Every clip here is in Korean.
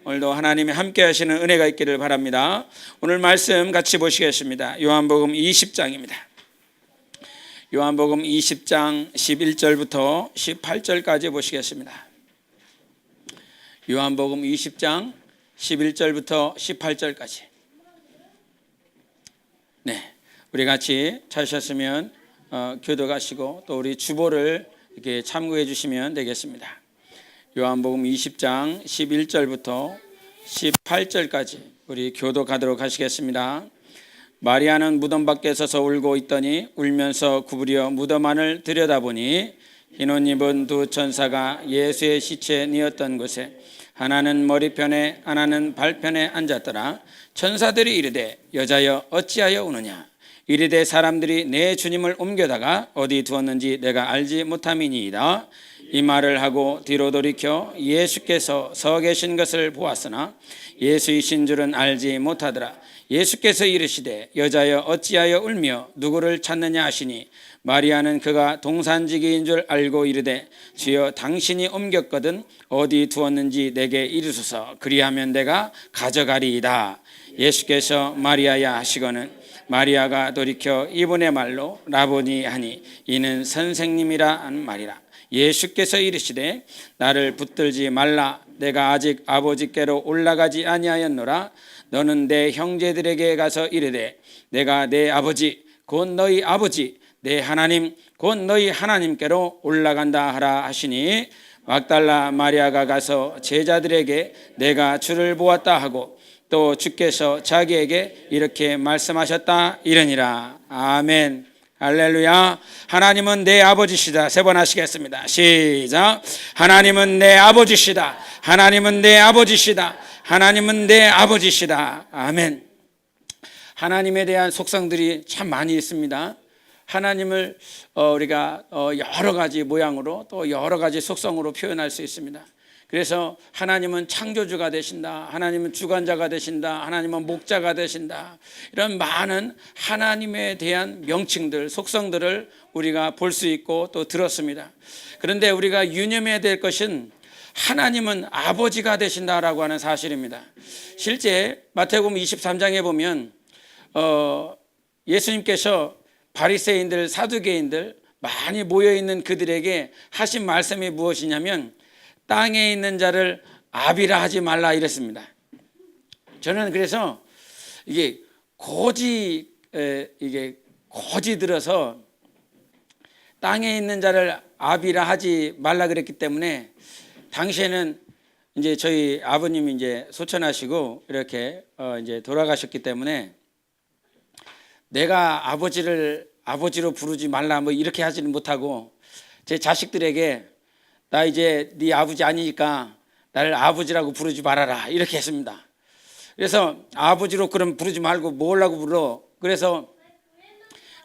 오늘도 하나님이 함께 하시는 은혜가 있기를 바랍니다. 오늘 말씀 같이 보시겠습니다. 요한복음 20장입니다. 요한복음 20장 11절부터 18절까지 보시겠습니다. 요한복음 20장 11절부터 18절까지. 네, 우리 같이 찾으셨으면 교도가시고 또 우리 주보를 이렇게 참고해 주시면 되겠습니다. 요한복음 20장 11절부터 18절까지 우리 교도가도록 하시겠습니다. 마리아는 무덤 밖에 서서 울고 있더니 울면서 구부려 무덤 안을 들여다보니 흰 옷 입은 두 천사가 예수의 시체에 뉘었던 곳에 하나는 머리편에 하나는 발편에 앉았더라. 천사들이 이르되 여자여 어찌하여 우느냐. 이르되 사람들이 내 주님을 옮겨다가 어디 두었는지 내가 알지 못함이니이다. 이 말을 하고 뒤로 돌이켜 예수께서 서 계신 것을 보았으나 예수이신 줄은 알지 못하더라. 예수께서 이르시되 여자여 어찌하여 울며 누구를 찾느냐 하시니 마리아는 그가 동산지기인 줄 알고 이르되 주여 당신이 옮겼거든 어디 두었는지 내게 이르소서 그리하면 내가 가져가리이다. 예수께서 마리아야 하시거늘 마리아가 돌이켜 이분의 말로 라보니 하니 이는 선생님이라 하는 말이라. 예수께서 이르시되 나를 붙들지 말라. 내가 아직 아버지께로 올라가지 아니하였노라. 너는 내 형제들에게 가서 이르되 내가 내 아버지 곧 너희 아버지 내 하나님 곧 너희 하나님께로 올라간다 하라 하시니 막달라 마리아가 가서 제자들에게 내가 주를 보았다 하고 또 주께서 자기에게 이렇게 말씀하셨다 이러니라. 아멘. 할렐루야. 하나님은 내 아버지시다. 세 번 하시겠습니다. 시작. 하나님은 내 아버지시다. 하나님은 내 아버지시다. 하나님은 내 아버지시다. 아멘. 하나님에 대한 속성들이 참 많이 있습니다. 하나님을 우리가 여러 가지 모양으로 또 여러 가지 속성으로 표현할 수 있습니다. 그래서 하나님은 창조주가 되신다. 하나님은 주관자가 되신다. 하나님은 목자가 되신다. 이런 많은 하나님에 대한 명칭들, 속성들을 우리가 볼 수 있고 또 들었습니다. 그런데 우리가 유념해야 될 것은 하나님은 아버지가 되신다라고 하는 사실입니다. 실제 마태복음 23장에 보면 예수님께서 바리새인들, 사두개인들 많이 모여있는 그들에게 하신 말씀이 무엇이냐면 땅에 있는 자를 아비라 하지 말라 이랬습니다. 저는 그래서 이게 고지 들어서 땅에 있는 자를 아비라 하지 말라 그랬기 때문에 당시에는 이제 저희 아버님이 이제 소천하시고 이렇게 이제 돌아가셨기 때문에 내가 아버지로 부르지 말라 뭐 이렇게 하지는 못하고 제 자식들에게 나 이제 네 아버지 아니니까 나를 아버지라고 부르지 말아라 이렇게 했습니다. 그래서 아버지로 그럼 부르지 말고 뭐라고 불러. 그래서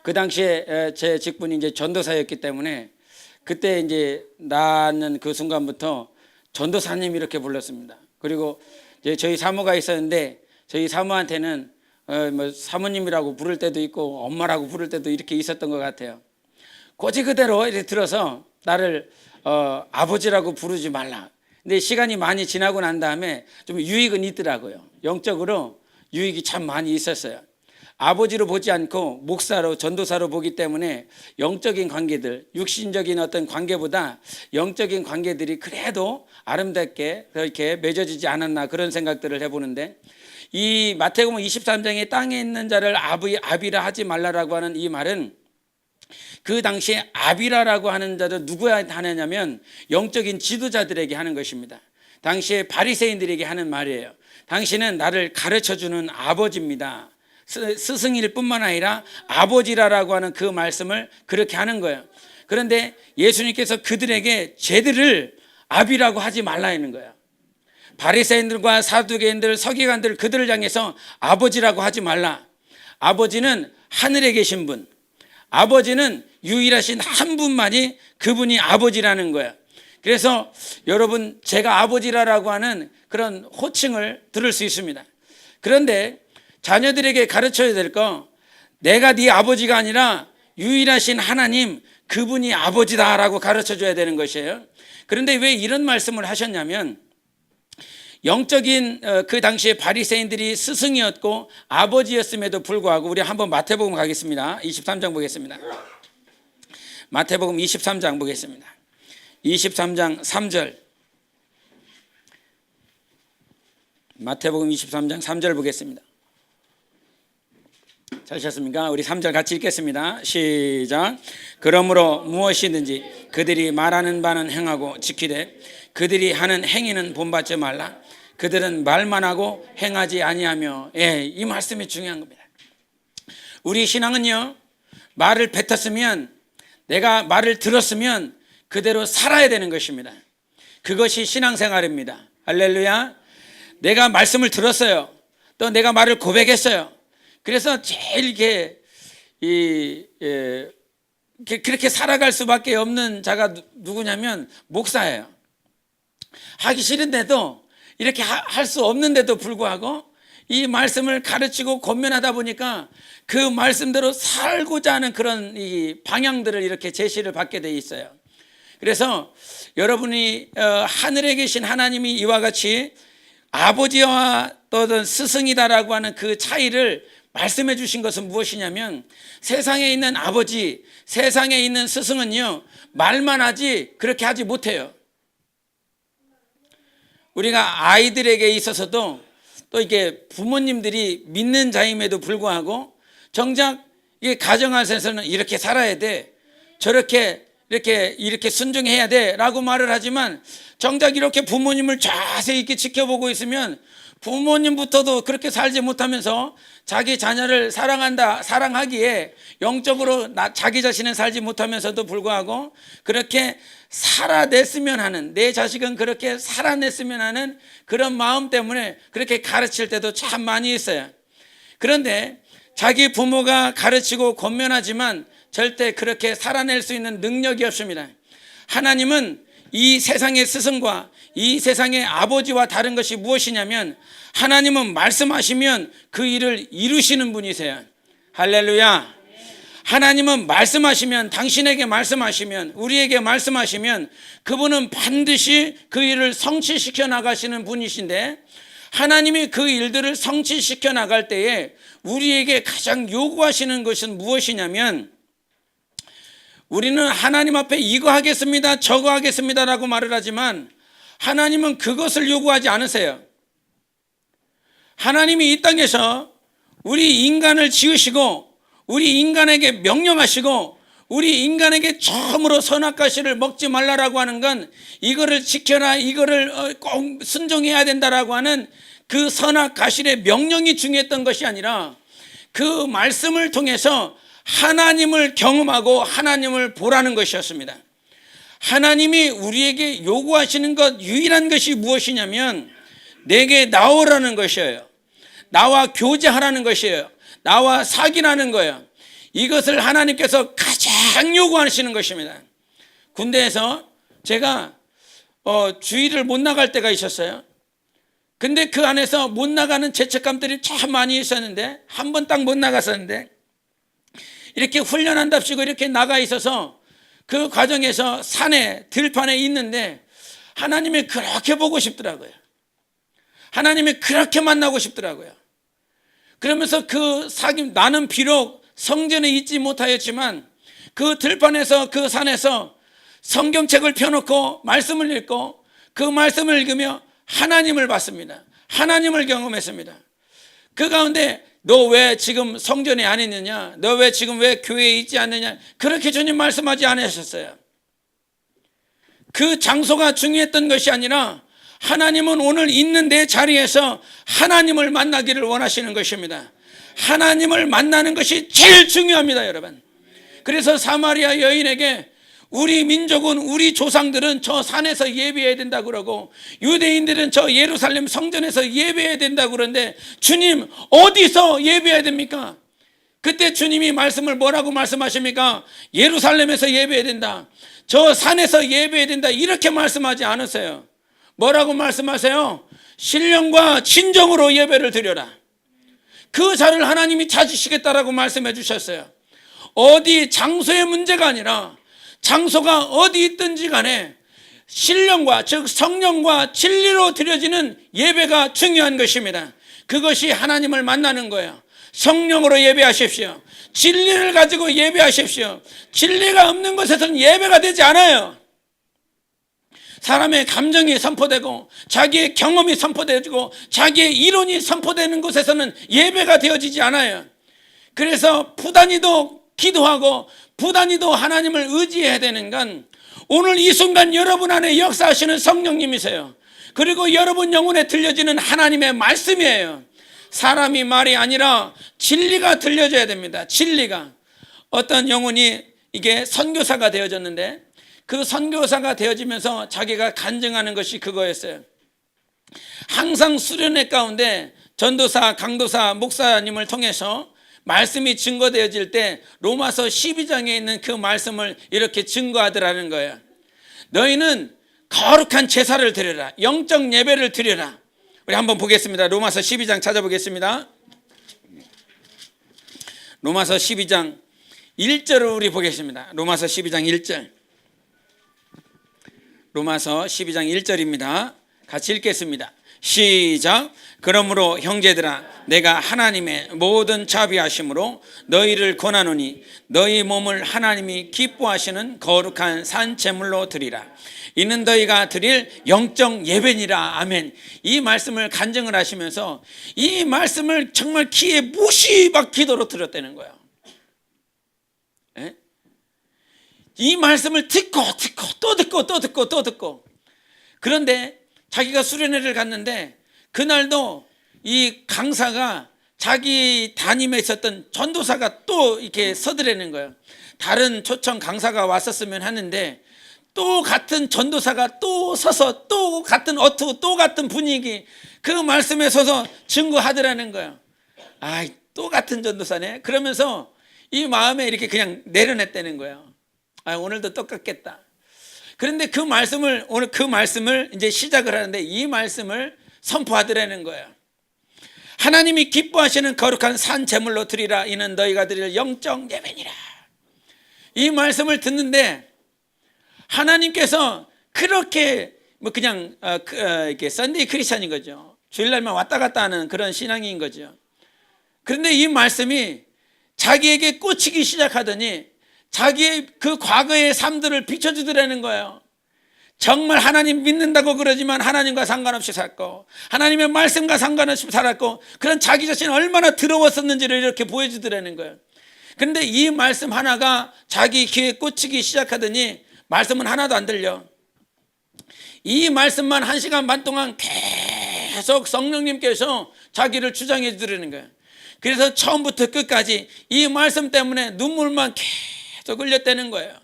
그 당시에 제 직분이 이제 전도사였기 때문에 그때 이제 낳는 그 순간부터 전도사님 이렇게 불렀습니다. 그리고 이제 저희 사모가 있었는데 저희 사모한테는 뭐 사모님이라고 부를 때도 있고 엄마라고 부를 때도 이렇게 있었던 것 같아요. 고지 그대로 이렇게 들어서 나를 아버지라고 부르지 말라. 근데 시간이 많이 지나고 난 다음에 좀 유익은 있더라고요. 영적으로 유익이 참 많이 있었어요. 아버지로 보지 않고 목사로 전도사로 보기 때문에 영적인 관계들, 육신적인 어떤 관계보다 영적인 관계들이 그래도 아름답게 그렇게 맺어지지 않았나 그런 생각들을 해보는데 이 마태복음 23장에 땅에 있는 자를 아비라 하지 말라라고 하는 이 말은 그 당시에 아비라라고 하는 자들 누구한테 하느냐면 영적인 지도자들에게 하는 것입니다. 당시에 바리새인들에게 하는 말이에요. 당신은 나를 가르쳐주는 아버지입니다. 스승일 뿐만 아니라 아버지라고 하는 그 말씀을 그렇게 하는 거예요. 그런데 예수님께서 그들에게 쟤들을 아비라고 하지 말라는 거예요. 바리새인들과 사두개인들, 서기관들 그들을 향해서 아버지라고 하지 말라. 아버지는 하늘에 계신 분, 아버지는 유일하신 한 분만이 그분이 아버지라는 거예요. 그래서 여러분 제가 아버지라고 하는 그런 호칭을 들을 수 있습니다. 그런데 자녀들에게 가르쳐야 될 거 내가 네 아버지가 아니라 유일하신 하나님 그분이 아버지다라고 가르쳐줘야 되는 것이에요. 그런데 왜 이런 말씀을 하셨냐면 영적인 그 당시에 바리새인들이 스승이었고 아버지였음에도 불구하고, 우리 한번 마태복음 가겠습니다. 23장 보겠습니다. 마태복음 23장 보겠습니다. 23장 3절. 마태복음 23장 3절 보겠습니다. 찾으셨습니까? 우리 3절 같이 읽겠습니다. 시작. 그러므로 무엇이든지 그들이 말하는 바는 행하고 지키되 그들이 하는 행위는 본받지 말라. 그들은 말만 하고 행하지 아니하며. 이 말씀이 중요한 겁니다. 우리 신앙은요, 말을 뱉었으면, 내가 말을 들었으면 그대로 살아야 되는 것입니다. 그것이 신앙생활입니다. 할렐루야. 내가 말씀을 들었어요. 또 내가 말을 고백했어요. 그래서 제일 그렇게 살아갈 수밖에 없는 자가 누구냐면 목사예요. 하기 싫은데도, 이렇게 할 수 없는데도 불구하고 이 말씀을 가르치고 권면하다 보니까 그 말씀대로 살고자 하는 그런 이 방향들을 이렇게 제시를 받게 돼 있어요. 그래서 여러분이 하늘에 계신 하나님이 이와 같이 아버지와 또는 스승이다라고 하는 그 차이를 말씀해 주신 것은 무엇이냐면, 세상에 있는 아버지, 세상에 있는 스승은요, 말만 하지 그렇게 하지 못해요. 우리가 아이들에게 있어서도 또 이게 부모님들이 믿는 자임에도 불구하고 정작 이 가정안에서는 이렇게 살아야 돼, 저렇게 이렇게 순종해야 돼라고 말을 하지만, 정작 이렇게 부모님을 자세히 이렇게 지켜보고 있으면 부모님부터도 그렇게 살지 못하면서 자기 자녀를 사랑하기에 영적으로 자기 자신은 살지 못하면서도 불구하고 그렇게 살아냈으면 하는, 내 자식은 그렇게 살아냈으면 하는 그런 마음 때문에 그렇게 가르칠 때도 참 많이 있어요. 그런데 자기 부모가 가르치고 권면하지만 절대 그렇게 살아낼 수 있는 능력이 없습니다. 하나님은 이 세상의 스승과 이 세상의 아버지와 다른 것이 무엇이냐면, 하나님은 말씀하시면 그 일을 이루시는 분이세요. 할렐루야. 하나님은 말씀하시면, 당신에게 말씀하시면, 우리에게 말씀하시면 그분은 반드시 그 일을 성취시켜 나가시는 분이신데, 하나님이 그 일들을 성취시켜 나갈 때에 우리에게 가장 요구하시는 것은 무엇이냐면, 우리는 하나님 앞에 이거 하겠습니다, 저거 하겠습니다라고 말을 하지만 하나님은 그것을 요구하지 않으세요. 하나님이 이 땅에서 우리 인간을 지으시고 우리 인간에게 명령하시고 우리 인간에게 처음으로 선악과실을 먹지 말라라고 하는 건, 이거를 지켜라, 이거를 꼭 순종해야 된다라고 하는 그 선악과실의 명령이 중요했던 것이 아니라, 그 말씀을 통해서 하나님을 경험하고 하나님을 보라는 것이었습니다. 하나님이 우리에게 요구하시는 것, 유일한 것이 무엇이냐면 내게 나오라는 것이에요. 나와 교제하라는 것이에요. 나와 사귀라는 거예요. 이것을 하나님께서 가장 요구하시는 것입니다. 군대에서 제가 주일을 못 나갈 때가 있었어요. 근데 그 안에서 못 나가는 죄책감들이 참 많이 있었는데, 한 번 딱 못 나갔었는데, 이렇게 훈련한답시고 이렇게 나가 있어서 그 과정에서 산에 들판에 있는데 하나님이 그렇게 보고 싶더라고요. 하나님이 그렇게 만나고 싶더라고요. 그러면서 나는 비록 성전에 있지 못하였지만 그 들판에서, 그 산에서 성경책을 펴놓고 말씀을 읽고 그 말씀을 읽으며 하나님을 봤습니다. 하나님을 경험했습니다. 그 가운데 너 왜 지금 성전에 안 있느냐, 너 왜 지금 왜 교회에 있지 않느냐, 그렇게 주님 말씀하지 않으셨어요. 그 장소가 중요했던 것이 아니라 하나님은 오늘 있는 내 자리에서 하나님을 만나기를 원하시는 것입니다. 하나님을 만나는 것이 제일 중요합니다, 여러분. 그래서 사마리아 여인에게 우리 민족은, 우리 조상들은 저 산에서 예배해야 된다고 그러고 유대인들은 저 예루살렘 성전에서 예배해야 된다고 그러는데 주님 어디서 예배해야 됩니까? 그때 주님이 말씀을 뭐라고 말씀하십니까? 예루살렘에서 예배해야 된다, 저 산에서 예배해야 된다, 이렇게 말씀하지 않으세요. 뭐라고 말씀하세요? 신령과 진정으로 예배를 드려라. 그 자를 하나님이 찾으시겠다라고 말씀해 주셨어요. 어디 장소의 문제가 아니라 장소가 어디 있든지 간에 신령과 즉 성령과 진리로 드려지는 예배가 중요한 것입니다. 그것이 하나님을 만나는 거예요. 성령으로 예배하십시오. 진리를 가지고 예배하십시오. 진리가 없는 곳에서는 예배가 되지 않아요. 사람의 감정이 선포되고 자기의 경험이 선포되고 자기의 이론이 선포되는 곳에서는 예배가 되어지지 않아요. 그래서 부단히도 기도하고 부단히도 하나님을 의지해야 되는 건 오늘 이 순간 여러분 안에 역사하시는 성령님이세요. 그리고 여러분 영혼에 들려지는 하나님의 말씀이에요. 사람이 말이 아니라 진리가 들려져야 됩니다. 진리가. 어떤 영혼이 이게 선교사가 되어졌는데 그 선교사가 되어지면서 자기가 간증하는 것이 그거였어요. 항상 수련회 가운데 전도사, 강도사, 목사님을 통해서 말씀이 증거되어질 때 로마서 12장에 있는 그 말씀을 이렇게 증거하더라는 거예요. 너희는 거룩한 제사를 드려라. 영적 예배를 드려라. 우리 한번 보겠습니다. 로마서 12장 찾아보겠습니다. 로마서 12장 1절을 우리 보겠습니다. 로마서 12장 1절. 로마서 12장 1절입니다. 같이 읽겠습니다. 시작. 그러므로 형제들아 내가 하나님의 모든 자비하심으로 너희를 권하노니 너희 몸을 하나님이 기뻐하시는 거룩한 산 제물로 드리라. 이는 너희가 드릴 영적 예배니라. 아멘. 이 말씀을 간증을 하시면서 이 말씀을 정말 귀에 못이 박히도록 들었다는 거예요. 예? 이 말씀을 듣고 또 듣고 그런데 자기가 수련회를 갔는데 그날도 이 강사가 자기 담임에 있었던 전도사가 또 이렇게 서더라는 거예요. 다른 초청 강사가 왔었으면 하는데 또 같은 전도사가 또 서서 또 같은 어투 또 같은 분위기 그 말씀에 서서 증거하더라는 거예요. 아, 또 같은 전도사네. 그러면서 이 마음에 이렇게 그냥 내려냈다는 거예요. 아, 오늘도 똑같겠다. 그런데 그 말씀을 오늘 그 말씀을 이제 시작을 하는데 이 말씀을 선포하더라는 거예요. 하나님이 기뻐하시는 거룩한 산 제물로 드리라. 이는 너희가 드릴 영적 예배니라. 이 말씀을 듣는데 하나님께서 그렇게 뭐 그냥 이렇게 썬데이 크리스찬인 거죠. 주일날만 왔다 갔다 하는 그런 신앙인 거죠. 그런데 이 말씀이 자기에게 꽂히기 시작하더니 자기의 그 과거의 삶들을 비춰주더라는 거예요. 정말 하나님 믿는다고 그러지만 하나님과 상관없이 살고 하나님의 말씀과 상관없이 살았고 그런 자기 자신이 얼마나 더러웠었는지를 이렇게 보여주더라는 거예요. 그런데 이 말씀 하나가 자기 귀에 꽂히기 시작하더니 말씀은 하나도 안 들려. 이 말씀만 1시간 반 동안 계속 성령님께서 자기를 주장해 주더라는 거예요. 그래서 처음부터 끝까지 이 말씀 때문에 눈물만 계속 흘렸다는 거예요.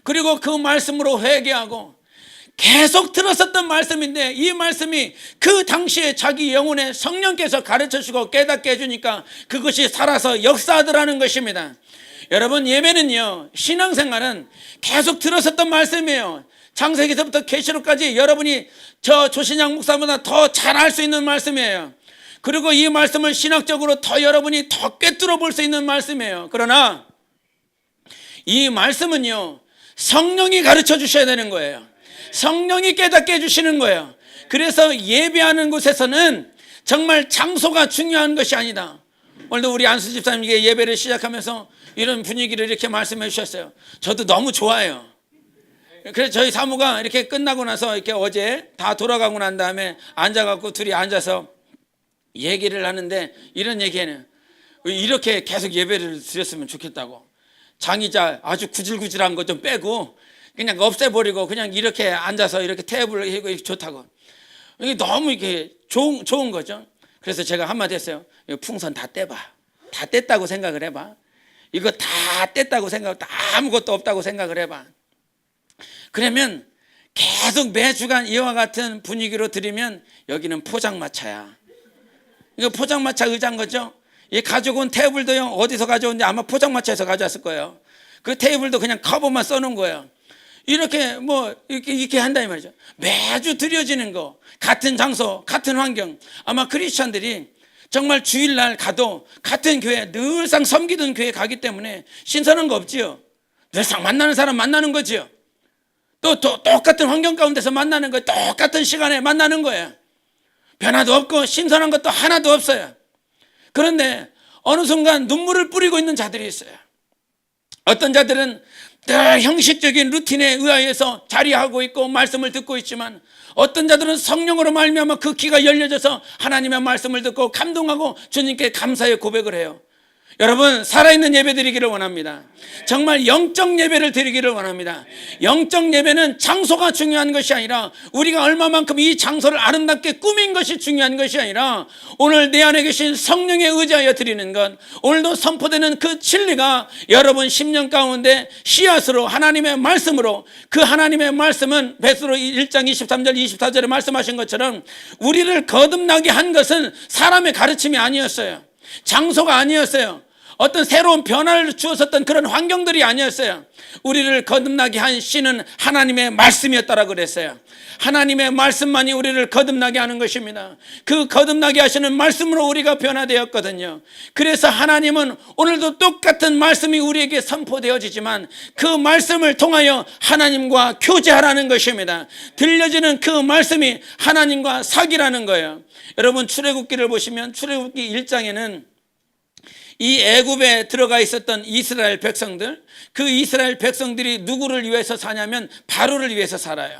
그리고 그 말씀으로 회개하고 계속 들었었던 말씀인데 이 말씀이 그 당시에 자기 영혼에 성령께서 가르쳐주고 깨닫게 해주니까 그것이 살아서 역사하더라는 것입니다. 여러분, 예배는요, 신앙생활은 계속 들었었던 말씀이에요. 창세기서부터 계시록까지 여러분이 저 조신양 목사보다 더 잘 알 수 있는 말씀이에요. 그리고 이 말씀을 신학적으로 더 여러분이 더 꿰뚫어 볼 수 있는 말씀이에요. 그러나 이 말씀은요, 성령이 가르쳐 주셔야 되는 거예요. 성령이 깨닫게 해주시는 거예요. 그래서 예배하는 곳에서는 정말 장소가 중요한 것이 아니다. 오늘도 우리 안수 집사님에게 예배를 시작하면서 이런 분위기를 이렇게 말씀해 주셨어요. 저도 너무 좋아요. 그래서 저희 사모가 이렇게 끝나고 나서 이렇게 어제 다 돌아가고 난 다음에 앉아갖고 둘이 앉아서 얘기를 하는데 이런 얘기는 이렇게 계속 예배를 드렸으면 좋겠다고. 장의자 아주 구질구질한 거 좀 빼고 그냥 없애버리고 그냥 이렇게 앉아서 이렇게 테이블을 하고 좋다고. 이게 너무 이렇게 좋은 거죠. 그래서 제가 한마디 했어요. 이거 풍선 다 떼봐. 다 뗐다고 생각을 해봐. 이거 다 뗐다고 생각, 다 아무것도 없다고 생각을 해봐. 그러면 계속 매주간 이와 같은 분위기로 드리면 여기는 포장마차야. 이거 포장마차 의자인 거죠. 이 가져온 테이블도요, 어디서 가져온지 아마 포장마차에서 가져왔을 거예요. 그 테이블도 그냥 커버만 써놓은 거예요. 이렇게 이렇게 한다 이 말이죠. 매주 드려지는 거, 같은 장소, 같은 환경. 아마 크리스찬들이 정말 주일날 가도 같은 교회, 늘상 섬기던 교회 가기 때문에 신선한 거 없지요. 늘상 만나는 사람 만나는 거지요. 또 오늘도 똑같은 환경 가운데서 만나는 거예요. 똑같은 시간에 만나는 거예요. 변화도 없고 신선한 것도 하나도 없어요. 그런데 어느 순간 눈물을 뿌리고 있는 자들이 있어요. 어떤 자들은 늘 형식적인 루틴에 의하여서 자리하고 있고 말씀을 듣고 있지만, 어떤 자들은 성령으로 말미암아 그 귀가 열려져서 하나님의 말씀을 듣고 감동하고 주님께 감사의 고백을 해요. 여러분, 살아있는 예배 드리기를 원합니다. 정말 영적 예배를 드리기를 원합니다. 영적 예배는 장소가 중요한 것이 아니라 우리가 얼마만큼 이 장소를 아름답게 꾸민 것이 중요한 것이 아니라 오늘 내 안에 계신 성령에 의지하여 드리는 것, 오늘도 선포되는 그 진리가 여러분 심령 가운데 씨앗으로 하나님의 말씀으로, 그 하나님의 말씀은 베드로 1장 23절 24절에 말씀하신 것처럼 우리를 거듭나게 한 것은 사람의 가르침이 아니었어요. 장소가 아니었어요. 어떤 새로운 변화를 주었었던 그런 환경들이 아니었어요. 우리를 거듭나게 한 씨는 하나님의 말씀이었다라고 그랬어요. 하나님의 말씀만이 우리를 거듭나게 하는 것입니다. 그 거듭나게 하시는 말씀으로 우리가 변화되었거든요. 그래서 하나님은 오늘도 똑같은 말씀이 우리에게 선포되어지지만 그 말씀을 통하여 하나님과 교제하라는 것입니다. 들려지는 그 말씀이 하나님과 사귀라는 거예요. 여러분, 출애굽기를 보시면 출애굽기 1장에는 이 애굽에 들어가 있었던 이스라엘 백성들, 그 이스라엘 백성들이 누구를 위해서 사냐면 바로를 위해서 살아요.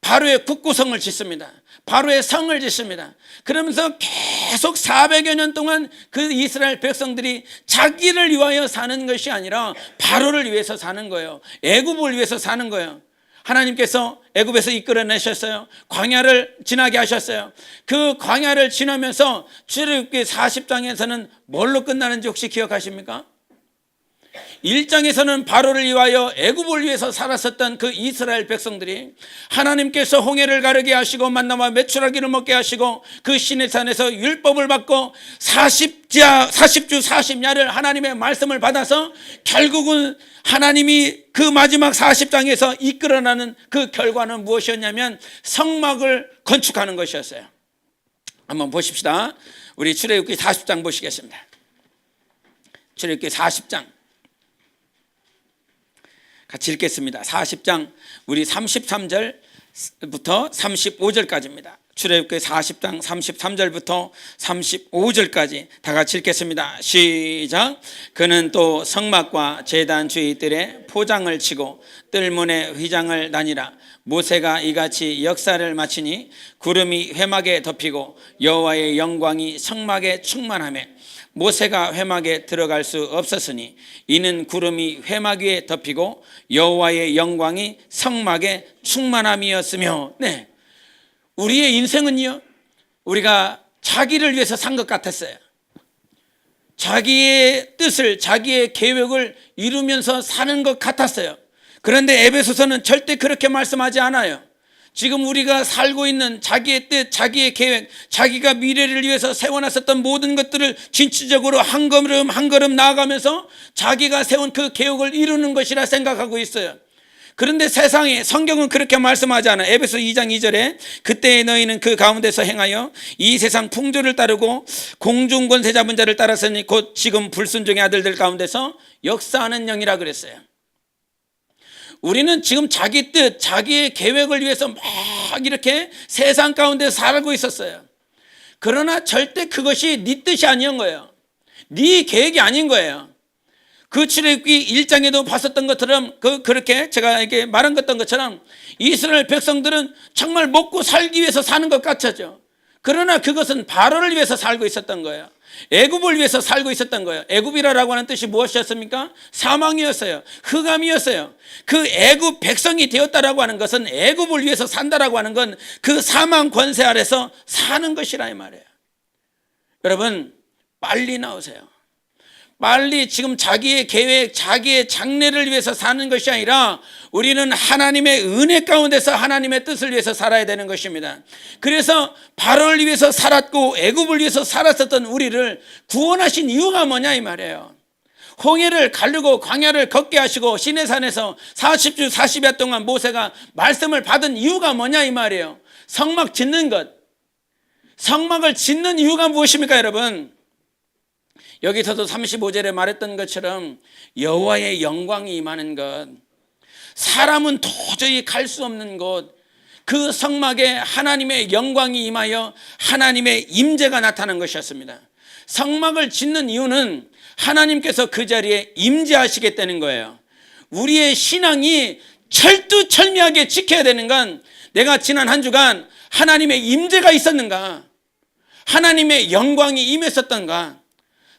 바로의 국구성을 짓습니다. 바로의 성을 짓습니다. 그러면서 계속 400여 년 동안 그 이스라엘 백성들이 자기를 위하여 사는 것이 아니라 바로를 위해서 사는 거예요. 애굽을 위해서 사는 거예요. 하나님께서 애굽에서 이끌어내셨어요. 광야를 지나게 하셨어요. 그 광야를 지나면서 출애굽기 40장에서는 뭘로 끝나는지 혹시 기억하십니까? 1장에서는 바로를 위하여 애굽을 위해서 살았었던 그 이스라엘 백성들이 하나님께서 홍해를 가르게 하시고 만나와 메추라기를 먹게 하시고 그 시내산에서 율법을 받고 40주 40야를 하나님의 말씀을 받아서 결국은 하나님이 그 마지막 40장에서 이끌어나는 그 결과는 무엇이었냐면 성막을 건축하는 것이었어요. 한번 보십시다. 우리 출애굽기 40장 보시겠습니다. 출애굽기 40장 같이 읽겠습니다. 40장 우리 33절부터 35절까지입니다. 출애굽기 40장 33절부터 35절까지 다 같이 읽겠습니다. 시작. 그는 또 성막과 제단 주위 뜰에 포장을 치고 뜰문에 휘장을 다니라. 모세가 이같이 역사를 마치니 구름이 회막에 덮이고 여호와의 영광이 성막에 충만하며 모세가 회막에 들어갈 수 없었으니 이는 구름이 회막 위에 덮이고 여호와의 영광이 성막에 충만함이었으며. 네, 우리의 인생은요, 우리가 자기를 위해서 산 것 같았어요. 자기의 뜻을, 자기의 계획을 이루면서 사는 것 같았어요. 그런데 에베소서는 절대 그렇게 말씀하지 않아요. 지금 우리가 살고 있는 자기의 뜻, 자기의 계획, 자기가 미래를 위해서 세워놨었던 모든 것들을 진취적으로 한 걸음 한 걸음 나아가면서 자기가 세운 그 계획을 이루는 것이라 생각하고 있어요. 그런데 세상에, 성경은 그렇게 말씀하지 않아요. 에베소 2장 2절에 그때 너희는 그 가운데서 행하여 이 세상 풍조를 따르고 공중 권세 잡은 자를 따랐으니 곧 지금 불순종의 아들들 가운데서 역사하는 영이라 그랬어요. 우리는 지금 자기 뜻, 자기의 계획을 위해서 막 이렇게 세상 가운데 살고 있었어요. 그러나 절대 그것이 네 뜻이 아닌 거예요. 네 계획이 아닌 거예요. 그 출애굽기 1장에도 봤었던 것처럼 그렇게 제가 이렇게 말한 것처럼 이스라엘 백성들은 정말 먹고 살기 위해서 사는 것 같았죠. 그러나 그것은 바로를 위해서 살고 있었던 거예요. 애굽을 위해서 살고 있었던 거예요. 애굽이라고 하는 뜻이 무엇이었습니까? 사망이었어요. 흑암이었어요. 그 애굽 백성이 되었다라고 하는 것은 애굽을 위해서 산다라고 하는 건 그 사망 권세 아래서 사는 것이라 이 말이에요. 여러분, 빨리 나오세요. 빨리 지금 자기의 계획, 자기의 장래를 위해서 사는 것이 아니라 우리는 하나님의 은혜 가운데서 하나님의 뜻을 위해서 살아야 되는 것입니다. 그래서 바로를 위해서 살았고 애굽을 위해서 살았었던 우리를 구원하신 이유가 뭐냐 이 말이에요. 홍해를 가르고 광야를 걷게 하시고 시내산에서 40주 40야 동안 모세가 말씀을 받은 이유가 뭐냐 이 말이에요. 성막 짓는 것. 성막을 짓는 이유가 무엇입니까 여러분? 여기서도 35절에 말했던 것처럼 여호와의 영광이 임하는 것. 사람은 도저히 갈 수 없는 곳, 그 성막에 하나님의 영광이 임하여 하나님의 임재가 나타난 것이었습니다. 성막을 짓는 이유는 하나님께서 그 자리에 임재하시겠다는 거예요. 우리의 신앙이 철두철미하게 지켜야 되는 건, 내가 지난 한 주간 하나님의 임재가 있었는가, 하나님의 영광이 임했었던가.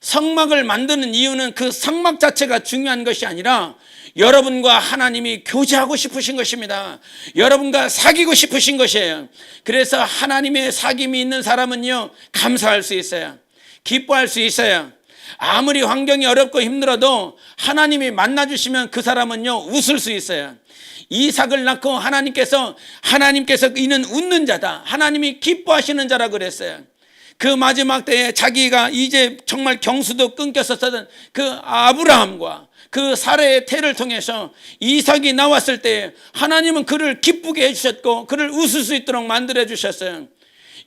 성막을 만드는 이유는 그 성막 자체가 중요한 것이 아니라 여러분과 하나님이 교제하고 싶으신 것입니다. 여러분과 사귀고 싶으신 것이에요. 그래서 하나님의 사귐이 있는 사람은요, 감사할 수 있어요. 기뻐할 수 있어요. 아무리 환경이 어렵고 힘들어도 하나님이 만나주시면 그 사람은요, 웃을 수 있어요. 이삭을 낳고 하나님께서 이는 웃는 자다, 하나님이 기뻐하시는 자라 그랬어요. 그 마지막 때에 자기가 이제 정말 경수도 끊겼었던 그 아브라함과 그 사라의 태를 통해서 이삭이 나왔을 때 하나님은 그를 기쁘게 해주셨고 그를 웃을 수 있도록 만들어 주셨어요.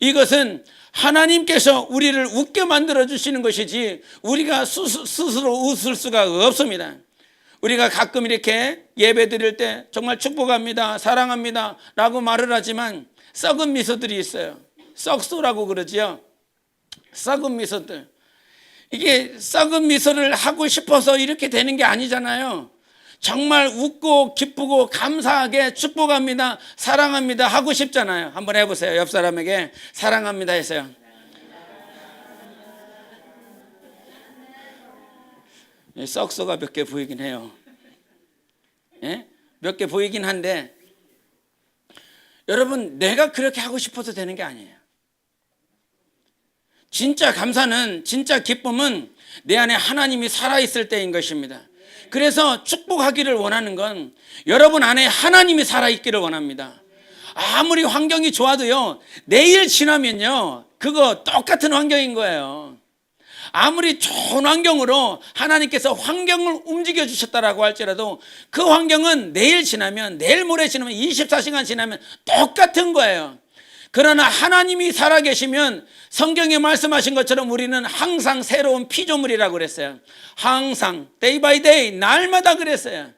이것은 하나님께서 우리를 웃게 만들어 주시는 것이지 우리가 스스로 웃을 수가 없습니다. 우리가 가끔 이렇게 예배 드릴 때 정말 축복합니다, 사랑합니다 라고 말을 하지만 썩은 미소들이 있어요. 썩소라고 그러지요. 썩은 미소들. 이게 썩은 미소를 하고 싶어서 이렇게 되는 게 아니잖아요. 정말 웃고 기쁘고 감사하게 축복합니다, 사랑합니다 하고 싶잖아요. 한번 해보세요. 옆 사람에게 사랑합니다 해서요. 썩소가 몇 개 보이긴 해요. 예? 몇 개 보이긴 한데, 여러분, 내가 그렇게 하고 싶어서 되는 게 아니에요. 진짜 감사는, 진짜 기쁨은 내 안에 하나님이 살아있을 때인 것입니다. 그래서 축복하기를 원하는 건 여러분 안에 하나님이 살아있기를 원합니다. 아무리 환경이 좋아도요, 내일 지나면요, 그거 똑같은 환경인 거예요. 아무리 좋은 환경으로 하나님께서 환경을 움직여 주셨다라고 할지라도 그 환경은 내일 지나면, 내일 모레 지나면, 24시간 지나면 똑같은 거예요. 그러나 하나님이 살아계시면 성경에 말씀하신 것처럼 우리는 항상 새로운 피조물이라고 그랬어요. 항상 day by day, 날마다 그랬어요.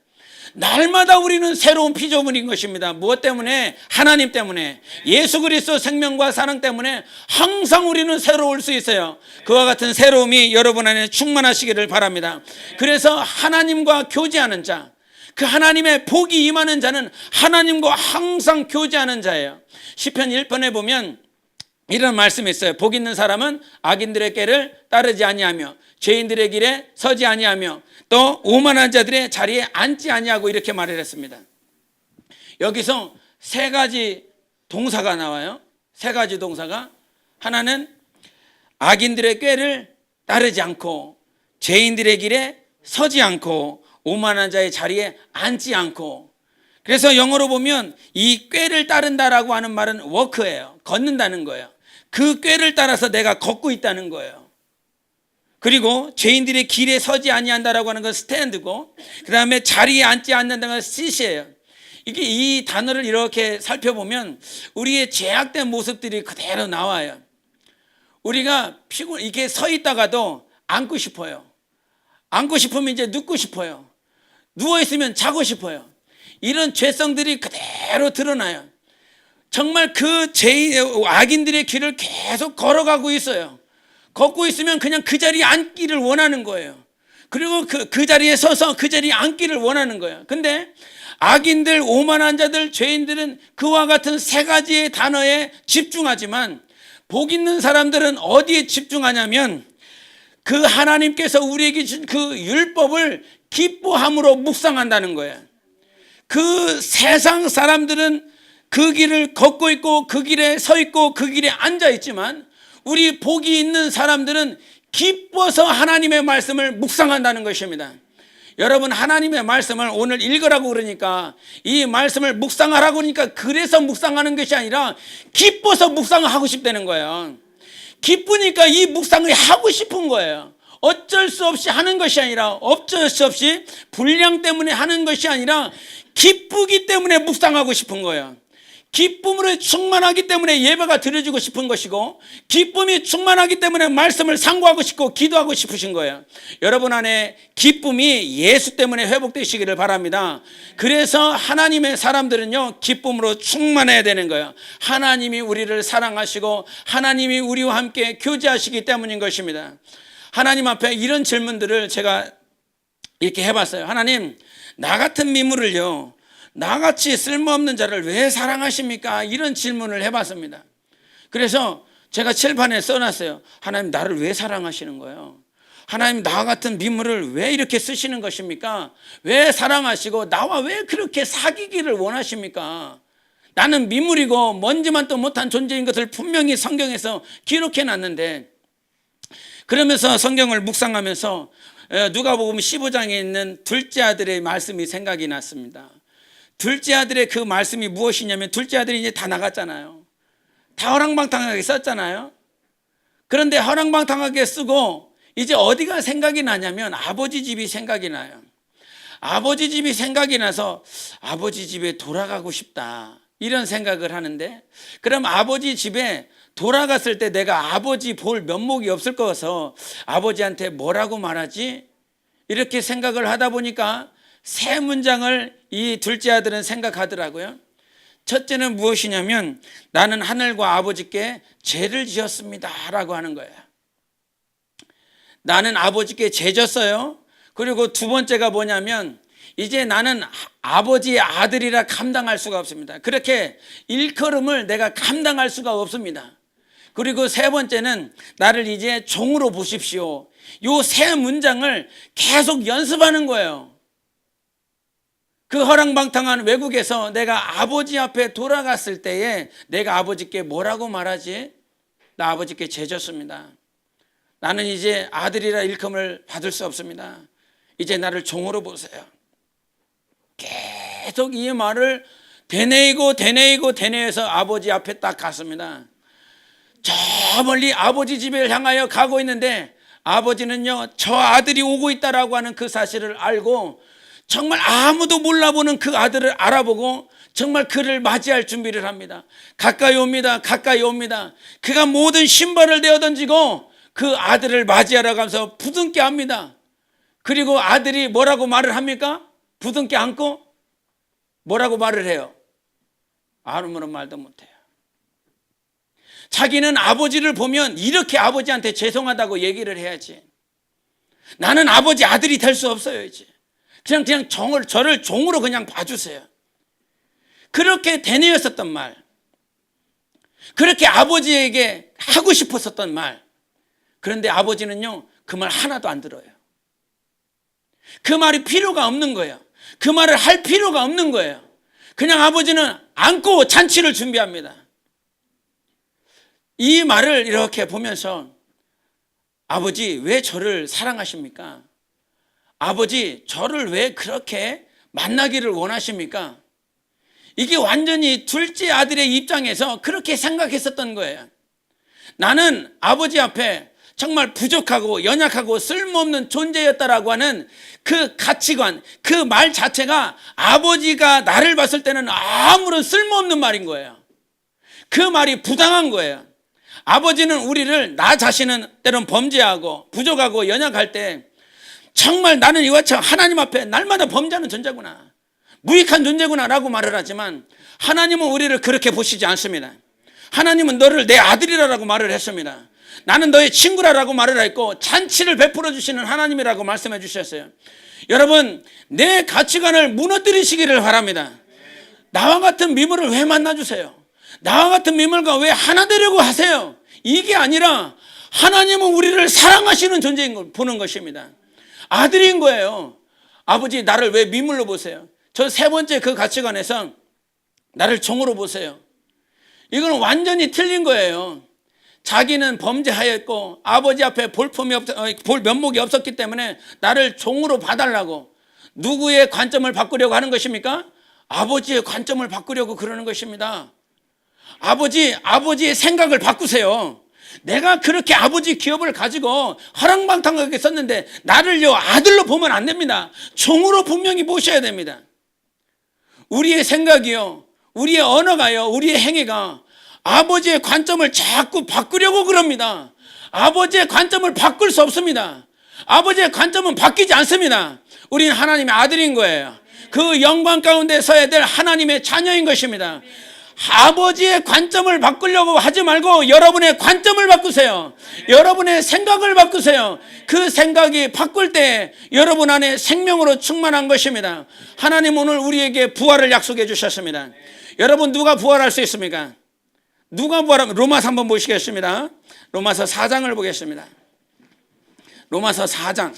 날마다 우리는 새로운 피조물인 것입니다. 무엇 때문에? 하나님 때문에, 예수 그리스도 생명과 사랑 때문에 항상 우리는 새로울 수 있어요. 그와 같은 새로움이 여러분 안에 충만하시기를 바랍니다. 그래서 하나님과 교제하는 자, 그 하나님의 복이 임하는 자는 하나님과 항상 교제하는 자예요. 시편 1편에 보면 이런 말씀이 있어요. 복 있는 사람은 악인들의 꾀를 따르지 아니하며 죄인들의 길에 서지 아니하며 또 오만한 자들의 자리에 앉지 아니하고, 이렇게 말을 했습니다. 여기서 세 가지 동사가 나와요. 세 가지 동사가, 하나는 악인들의 꾀를 따르지 않고 죄인들의 길에 서지 않고 오만한 자의 자리에 앉지 않고. 그래서 영어로 보면 이 꾀를 따른다라고 하는 말은 워크예요. 걷는다는 거예요. 그 꾀를 따라서 내가 걷고 있다는 거예요. 그리고 죄인들의 길에 서지 아니한다라고 하는 건 스탠드고, 그 다음에 자리에 앉지 않는다는 건 시시예요. 이게 이 단어를 이렇게 살펴보면 우리의 죄악된 모습들이 그대로 나와요. 우리가 이렇게 서 있다가도 앉고 싶어요. 앉고 싶으면 이제 눕고 싶어요. 누워있으면 자고 싶어요. 이런 죄성들이 그대로 드러나요. 정말 그 악인들의 길을 계속 걸어가고 있어요. 걷고 있으면 그냥 그 자리에 앉기를 원하는 거예요. 그리고 그 자리에 서서 그 자리에 앉기를 원하는 거예요. 근데 악인들, 오만한 자들, 죄인들은 그와 같은 세 가지의 단어에 집중하지만, 복 있는 사람들은 어디에 집중하냐면 그 하나님께서 우리에게 준 그 율법을 기뻐함으로 묵상한다는 거예요. 그 세상 사람들은 그 길을 걷고 있고 그 길에 서 있고 그 길에 앉아 있지만, 우리 복이 있는 사람들은 기뻐서 하나님의 말씀을 묵상한다는 것입니다. 여러분, 하나님의 말씀을 오늘 읽으라고 그러니까, 이 말씀을 묵상하라고 그러니까 그래서 묵상하는 것이 아니라 기뻐서 묵상하고 싶다는 거예요. 기쁘니까 이 묵상을 하고 싶은 거예요. 어쩔 수 없이 하는 것이 아니라, 어쩔 수 없이 분량 때문에 하는 것이 아니라 기쁘기 때문에 묵상하고 싶은 거예요. 기쁨으로 충만하기 때문에 예배가 드려지고 싶은 것이고, 기쁨이 충만하기 때문에 말씀을 상고하고 싶고 기도하고 싶으신 거예요. 여러분 안에 기쁨이 예수 때문에 회복되시기를 바랍니다. 그래서 하나님의 사람들은요, 기쁨으로 충만해야 되는 거예요. 하나님이 우리를 사랑하시고 하나님이 우리와 함께 교제하시기 때문인 것입니다. 하나님 앞에 이런 질문들을 제가 이렇게 해봤어요. 하나님, 나 같은 미물을요, 나같이 쓸모없는 자를 왜 사랑하십니까? 이런 질문을 해봤습니다. 그래서 제가 칠판에 써놨어요. 하나님, 나를 왜 사랑하시는 거예요? 하나님, 나 같은 미물을 왜 이렇게 쓰시는 것입니까? 왜 사랑하시고 나와 왜 그렇게 사귀기를 원하십니까? 나는 미물이고 먼지만도 못한 존재인 것을 분명히 성경에서 기록해 놨는데, 그러면서 성경을 묵상하면서 누가복음 15장에 있는 둘째 아들의 말씀이 생각이 났습니다. 둘째 아들의 그 말씀이 무엇이냐면, 둘째 아들이 이제 다 나갔잖아요. 다 허랑방탕하게 썼잖아요. 그런데 허랑방탕하게 쓰고 이제 어디가 생각이 나냐면 아버지 집이 생각이 나요. 아버지 집이 생각이 나서 아버지 집에 돌아가고 싶다, 이런 생각을 하는데, 그럼 아버지 집에 돌아갔을 때 내가 아버지 볼 면목이 없을 거여서 아버지한테 뭐라고 말하지? 이렇게 생각을 하다 보니까 세 문장을 이 둘째 아들은 생각하더라고요. 첫째는 무엇이냐면, 나는 하늘과 아버지께 죄를 지었습니다 라고 하는 거예요. 나는 아버지께 죄 졌어요. 그리고 두 번째가 뭐냐면, 이제 나는 아버지의 아들이라 감당할 수가 없습니다. 그렇게 일컬음을 내가 감당할 수가 없습니다. 그리고 세 번째는, 나를 이제 종으로 보십시오. 요 세 문장을 계속 연습하는 거예요. 그 허랑방탕한 외국에서 내가 아버지 앞에 돌아갔을 때에 내가 아버지께 뭐라고 말하지? 나 아버지께 죄 졌습니다. 나는 이제 아들이라 일컬음을 받을 수 없습니다. 이제 나를 종으로 보세요. 계속 이 말을 되뇌이고 아버지 앞에 딱 갔습니다. 저 멀리 아버지 집을 향하여 가고 있는데, 아버지는요, 저 아들이 오고 있다라고 하는 그 사실을 알고 정말 아무도 몰라보는 그 아들을 알아보고 정말 그를 맞이할 준비를 합니다. 가까이 옵니다. 가까이 옵니다. 그가 모든 신발을 내어 던지고 그 아들을 맞이하러 가면서 부둥켜 합니다. 그리고 아들이 뭐라고 말을 합니까? 부둥켜 안고 뭐라고 말을 해요? 아무런 말도 못해요. 자기는 아버지를 보면 이렇게 아버지한테 죄송하다고 얘기를 해야지. 나는 아버지 아들이 될 수 없어요. 이제 그냥 저를 종으로 그냥 봐주세요. 그렇게 되뇌었었던 말, 그렇게 아버지에게 하고 싶었었던 말. 그런데 아버지는요, 그 말 하나도 안 들어요. 그 말이 필요가 없는 거예요. 그 말을 할 필요가 없는 거예요. 그냥 아버지는 안고 잔치를 준비합니다. 이 말을 이렇게 보면서, 아버지 왜 저를 사랑하십니까? 아버지 저를 왜 그렇게 만나기를 원하십니까? 이게 완전히 둘째 아들의 입장에서 그렇게 생각했었던 거예요. 나는 아버지 앞에 정말 부족하고 연약하고 쓸모없는 존재였다라고 하는 그 가치관, 그 말 자체가 아버지가 나를 봤을 때는 아무런 쓸모없는 말인 거예요. 그 말이 부당한 거예요. 아버지는 우리를, 나 자신은 때론 범죄하고 부족하고 연약할 때 정말 나는 이와처럼 하나님 앞에 날마다 범죄하는 존재구나, 무익한 존재구나 라고 말을 하지만, 하나님은 우리를 그렇게 보시지 않습니다. 하나님은 너를 내 아들이라고 말을 했습니다. 나는 너의 친구라고 말을 했고 잔치를 베풀어 주시는 하나님이라고 말씀해 주셨어요. 여러분, 내 가치관을 무너뜨리시기를 바랍니다. 나와 같은 미물을 왜 만나주세요? 나와 같은 미물과 왜 하나 되려고 하세요? 이게 아니라 하나님은 우리를 사랑하시는 존재인 걸 보는 것입니다. 아들인 거예요. 아버지 나를 왜 미물로 보세요? 저 세 번째 그 가치관에서 나를 종으로 보세요. 이건 완전히 틀린 거예요. 자기는 범죄하였고 아버지 앞에 볼 면목이 없었기 때문에 나를 종으로 봐달라고, 누구의 관점을 바꾸려고 하는 것입니까? 아버지의 관점을 바꾸려고 그러는 것입니다. 아버지의 생각을 바꾸세요. 내가 그렇게 아버지 기업을 가지고 허랑방탕하게 썼는데 나를요 아들로 보면 안 됩니다. 종으로 분명히 보셔야 됩니다. 우리의 생각이요, 우리의 언어가요, 우리의 행위가 아버지의 관점을 자꾸 바꾸려고 그럽니다. 아버지의 관점을 바꿀 수 없습니다. 아버지의 관점은 바뀌지 않습니다. 우리는 하나님의 아들인 거예요. 그 영광 가운데 서야 될 하나님의 자녀인 것입니다. 아버지의 관점을 바꾸려고 하지 말고 여러분의 관점을 바꾸세요. 여러분의 생각을 바꾸세요. 그 생각이 바꿀 때 여러분 안에 생명으로 충만한 것입니다. 하나님 오늘 우리에게 부활을 약속해 주셨습니다. 여러분 누가 부활할 수 있습니까? 누가 부활하면 로마서 한번 보시겠습니다. 로마서 4장을 보겠습니다. 로마서 4장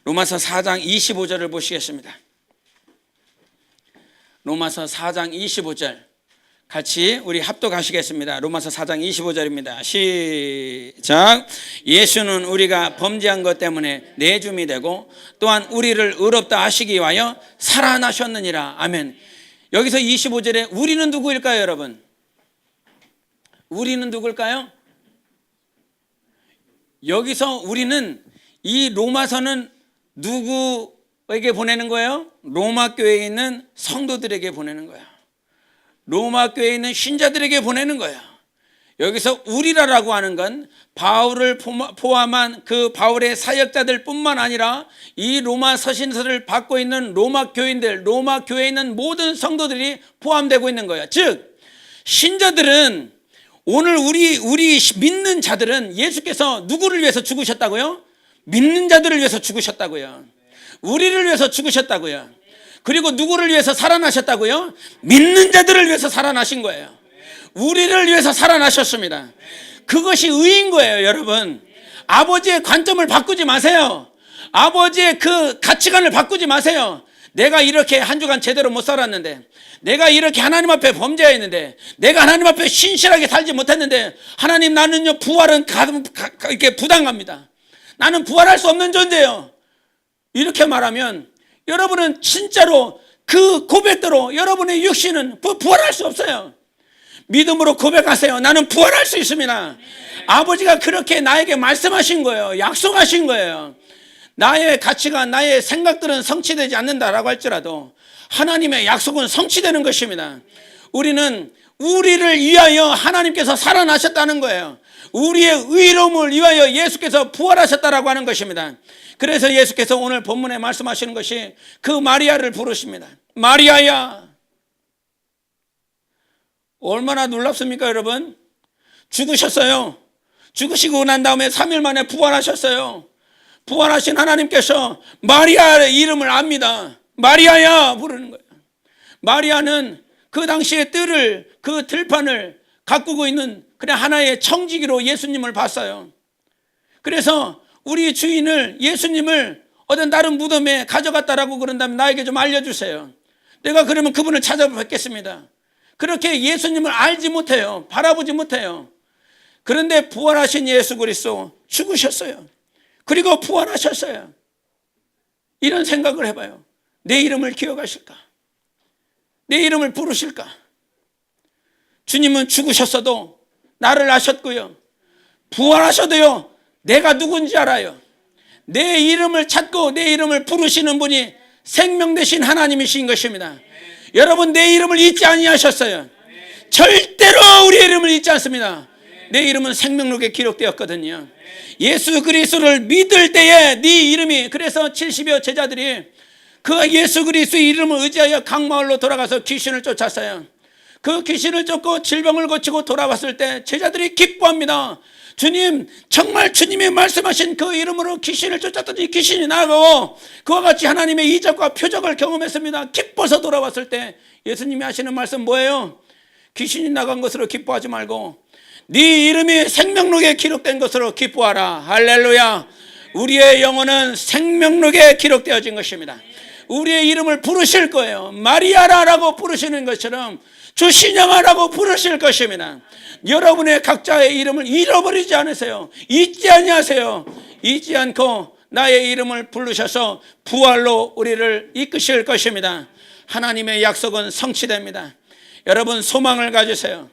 25절을 보시겠습니다. 로마서 4장 25절 같이 우리 합독하시겠습니다. 로마서 4장 25절입니다. 시작. 예수는 우리가 범죄한 것 때문에 내줌이 되고 또한 우리를 의롭다 하시기 위하여 살아나셨느니라. 아멘. 여기서 25절에 우리는 누구일까요, 여러분? 우리는 누굴까요? 여기서 우리는 이 로마서는 누구에게 보내는 거예요? 로마 교회에 있는 성도들에게 보내는 거예요. 로마 교회에 있는 신자들에게 보내는 거예요. 여기서 우리라고 하는 건 바울을 포함한 그 바울의 사역자들 뿐만 아니라 이 로마 서신서를 받고 있는 로마 교인들, 로마 교회에 있는 모든 성도들이 포함되고 있는 거예요. 즉 신자들은 오늘 우리 믿는 자들은 예수께서 누구를 위해서 죽으셨다고요? 믿는 자들을 위해서 죽으셨다고요. 우리를 위해서 죽으셨다고요. 그리고 누구를 위해서 살아나셨다고요? 믿는 자들을 위해서 살아나신 거예요. 우리를 위해서 살아나셨습니다. 그것이 의인 거예요, 여러분. 아버지의 관점을 바꾸지 마세요. 아버지의 그 가치관을 바꾸지 마세요. 내가 이렇게 한 주간 제대로 못 살았는데, 내가 이렇게 하나님 앞에 범죄했는데, 내가 하나님 앞에 신실하게 살지 못했는데, 하나님 나는요 부활은 이렇게 부당합니다. 나는 부활할 수 없는 존재예요. 이렇게 말하면 여러분은 진짜로 그 고백대로 여러분의 육신은 부활할 수 없어요. 믿음으로 고백하세요. 나는 부활할 수 있습니다. 아버지가 그렇게 나에게 말씀하신 거예요. 약속하신 거예요. 나의 가치가, 나의 생각들은 성취되지 않는다라고 할지라도 하나님의 약속은 성취되는 것입니다. 우리는 우리를 위하여 하나님께서 살아나셨다는 거예요. 우리의 의로움을 위하여 예수께서 부활하셨다라고 하는 것입니다. 그래서 예수께서 오늘 본문에 말씀하시는 것이 그 마리아를 부르십니다. 마리아야. 얼마나 놀랍습니까, 여러분? 죽으셨어요. 죽으시고 난 다음에 3일 만에 부활하셨어요. 부활하신 하나님께서 마리아의 이름을 압니다. 마리아야 부르는 거예요. 마리아는 그 당시에 그 들판을 가꾸고 있는 그냥 하나의 청지기로 예수님을 봤어요. 그래서 우리 주인을, 예수님을 어떤 다른 무덤에 가져갔다라고 그런다면 나에게 좀 알려주세요. 내가 그러면 그분을 찾아뵙겠습니다. 그렇게 예수님을 알지 못해요. 바라보지 못해요. 그런데 부활하신 예수 그리스도 죽으셨어요. 그리고 부활하셨어요. 이런 생각을 해봐요. 내 이름을 기억하실까? 내 이름을 부르실까? 주님은 죽으셨어도 나를 아셨고요. 부활하셔도요. 내가 누군지 알아요. 내 이름을 찾고 내 이름을 부르시는 분이 생명 되신 하나님이신 것입니다. 여러분 내 이름을 잊지 아니하셨어요. 절대로 우리의 이름을 잊지 않습니다. 내 이름은 생명록에 기록되었거든요. 예수 그리스도를 믿을 때에 네 이름이, 그래서 70여 제자들이 그 예수 그리스도의 이름을 의지하여 각 마을로 돌아가서 귀신을 쫓았어요. 그 귀신을 쫓고 질병을 고치고 돌아왔을 때 제자들이 기뻐합니다. 주님, 정말 주님이 말씀하신 그 이름으로 귀신을 쫓았더니 귀신이 나가고 그와 같이 하나님의 이적과 표적을 경험했습니다. 기뻐서 돌아왔을 때 예수님이 하시는 말씀 뭐예요? 귀신이 나간 것으로 기뻐하지 말고 네 이름이 생명록에 기록된 것으로 기뻐하라. 할렐루야. 우리의 영혼은 생명록에 기록되어진 것입니다. 우리의 이름을 부르실 거예요. 마리아라라고 부르시는 것처럼 주신영아라고 부르실 것입니다. 여러분의 각자의 이름을 잃어버리지 않으세요. 잊지 아니하세요. 잊지 않고 나의 이름을 부르셔서 부활로 우리를 이끄실 것입니다. 하나님의 약속은 성취됩니다. 여러분 소망을 가지세요.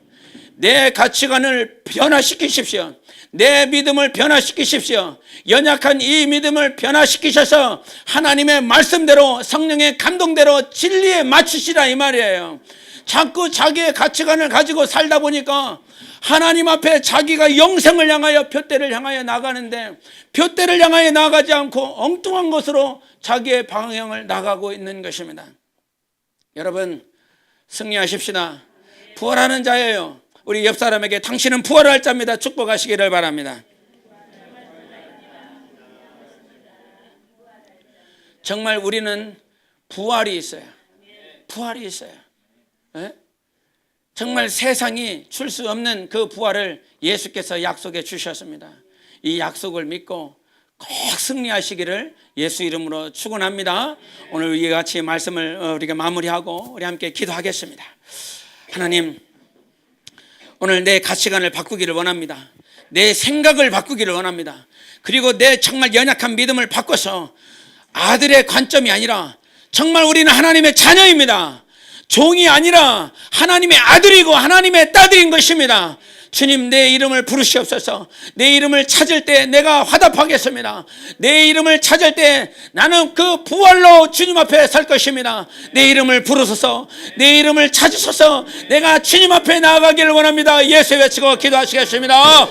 내 가치관을 변화시키십시오. 내 믿음을 변화시키십시오. 연약한 이 믿음을 변화시키셔서 하나님의 말씀대로 성령의 감동대로 진리에 맞추시라 이 말이에요. 자꾸 자기의 가치관을 가지고 살다 보니까 하나님 앞에 자기가 영생을 향하여 둯대를 향하여 나가는데 둯대를 향하여 나가지 않고 엉뚱한 것으로 자기의 방향을 나가고 있는 것입니다. 여러분 승리하십시다. 부활하는 자예요. 우리 옆 사람에게 당신은 부활할 자입니다. 축복하시기를 바랍니다. 정말 우리는 부활이 있어요. 부활이 있어요. 네? 정말 세상이 줄 수 없는 그 부활을 예수께서 약속해 주셨습니다. 이 약속을 믿고 꼭 승리하시기를 예수 이름으로 축원합니다. 오늘 이와 같이 말씀을 우리가 마무리하고 우리 함께 기도하겠습니다. 하나님, 오늘 내 가치관을 바꾸기를 원합니다. 내 생각을 바꾸기를 원합니다. 그리고 내 정말 연약한 믿음을 바꿔서 아들의 관점이 아니라 정말 우리는 하나님의 자녀입니다. 종이 아니라 하나님의 아들이고 하나님의 딸인 것입니다. 주님, 내 이름을 부르시옵소서. 내 이름을 찾을 때 내가 화답하겠습니다. 내 이름을 찾을 때 나는 그 부활로 주님 앞에 설 것입니다. 내 이름을 부르소서. 내 이름을 찾으소서. 내가 주님 앞에 나아가기를 원합니다. 예수 외치고 기도하시겠습니다.